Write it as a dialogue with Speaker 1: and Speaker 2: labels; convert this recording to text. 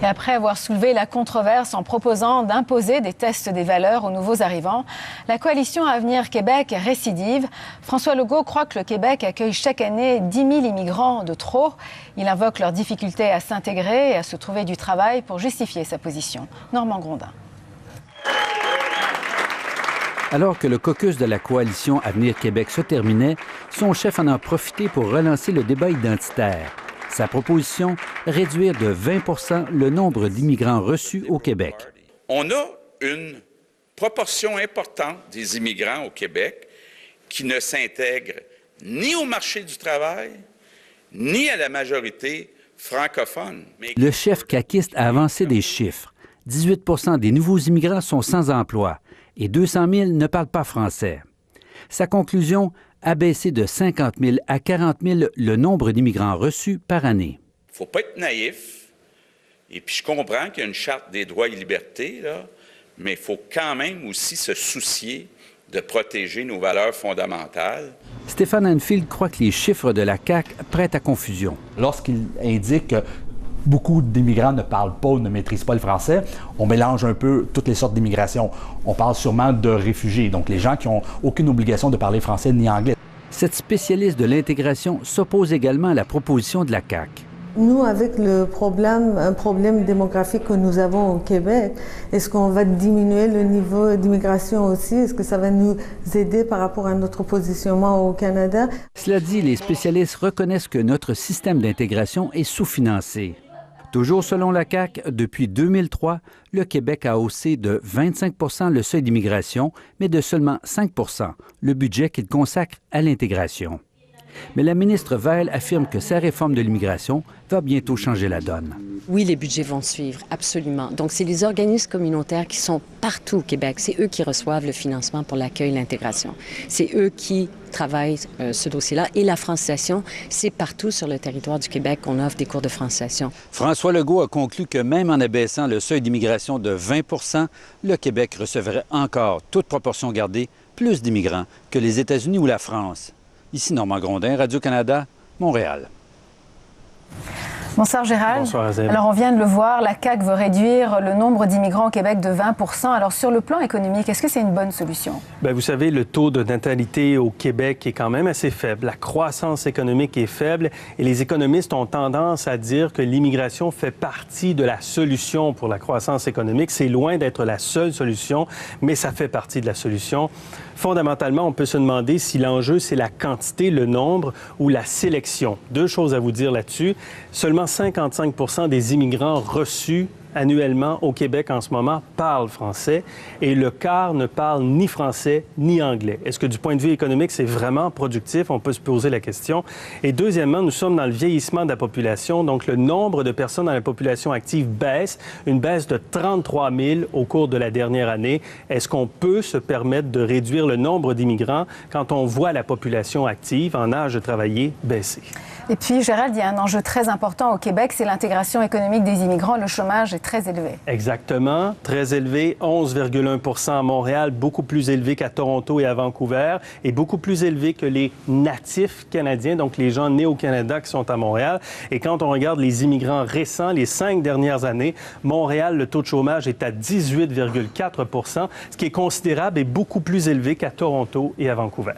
Speaker 1: Et après avoir soulevé la controverse en proposant d'imposer des tests des valeurs aux nouveaux arrivants, la coalition Avenir Québec récidive. François Legault croit que le Québec accueille chaque année 10 000 immigrants de trop. Il invoque leurs difficultés à s'intégrer et à se trouver du travail pour justifier sa position. Normand Grondin.
Speaker 2: Alors que le caucus de la coalition Avenir Québec se terminait, son chef en a profité pour relancer le débat identitaire. Sa proposition, réduire de 20 % le nombre d'immigrants reçus au Québec.
Speaker 3: On a une proportion importante des immigrants au Québec qui ne s'intègrent ni au marché du travail, ni à la majorité francophone.
Speaker 2: Le chef caquiste a avancé des chiffres. 18 % des nouveaux immigrants sont sans emploi et 200 000 ne parlent pas français. Sa conclusion, abaisser de 50 000 à 40 000 le nombre d'immigrants reçus par année.
Speaker 3: Il ne faut pas être naïf. Et puis je comprends qu'il y a une charte des droits et libertés, là, mais il faut quand même aussi se soucier de protéger nos valeurs fondamentales.
Speaker 2: Stéphane Anfield croit que les chiffres de la CAQ prêtent à confusion.
Speaker 4: Lorsqu'il indique que beaucoup d'immigrants ne parlent pas ou ne maîtrisent pas le français, on mélange un peu toutes les sortes d'immigration. On parle sûrement de réfugiés, donc les gens qui n'ont aucune obligation de parler français ni anglais.
Speaker 2: Cette spécialiste de l'intégration s'oppose également à la proposition de la CAQ.
Speaker 5: Nous, avec un problème démographique que nous avons au Québec, est-ce qu'on va diminuer le niveau d'immigration aussi? Est-ce que ça va nous aider par rapport à notre positionnement au Canada?
Speaker 2: Cela dit, les spécialistes reconnaissent que notre système d'intégration est sous-financé. Toujours selon la CAQ, depuis 2003, le Québec a haussé de 25 % le seuil d'immigration, mais de seulement 5 % le budget qu'il consacre à l'intégration. Mais la ministre Veil affirme que sa réforme de l'immigration va bientôt changer la donne.
Speaker 6: Oui, les budgets vont suivre, absolument. Donc, c'est les organismes communautaires qui sont partout au Québec. C'est eux qui reçoivent le financement pour l'accueil et l'intégration. C'est eux qui travaillent ce dossier-là. Et la francisation, c'est partout sur le territoire du Québec qu'on offre des cours de francisation.
Speaker 2: François Legault a conclu que même en abaissant le seuil d'immigration de 20 % le Québec recevrait encore, toute proportion gardée, plus d'immigrants que les États-Unis ou la France. Ici Normand Grondin, Radio-Canada, Montréal.
Speaker 1: Bonsoir Gérald.
Speaker 7: Bonsoir Azèle.
Speaker 1: Alors on vient de le voir, la CAQ veut réduire le nombre d'immigrants au Québec de 20 %. Alors sur le plan économique, est-ce que c'est une bonne solution?
Speaker 7: Bien, vous savez, le taux de natalité au Québec est quand même assez faible. La croissance économique est faible et les économistes ont tendance à dire que l'immigration fait partie de la solution pour la croissance économique. C'est loin d'être la seule solution, mais ça fait partie de la solution. Fondamentalement, on peut se demander si l'enjeu, c'est la quantité, le nombre ou la sélection. Deux choses à vous dire là-dessus. Seulement 55 % des immigrants reçus annuellement au Québec en ce moment parlent français et le quart ne parle ni français ni anglais. Est-ce que du point de vue économique, c'est vraiment productif? On peut se poser la question. Et deuxièmement, nous sommes dans le vieillissement de la population, donc le nombre de personnes dans la population active baisse, une baisse de 33 000 au cours de la dernière année. Est-ce qu'on peut se permettre de réduire le nombre d'immigrants quand on voit la population active en âge de travailler baisser?
Speaker 1: Et puis, Gérald, il y a un enjeu très important au Québec, c'est l'intégration économique des immigrants. Le chômage est très élevé.
Speaker 7: Exactement, très élevé, 11,1 % à Montréal, beaucoup plus élevé qu'à Toronto et à Vancouver, et beaucoup plus élevé que les natifs canadiens, donc les gens nés au Canada qui sont à Montréal. Et quand on regarde les immigrants récents, les 5 dernières années, Montréal, le taux de chômage est à 18,4 %, ce qui est considérable et beaucoup plus élevé qu'à Toronto et à Vancouver.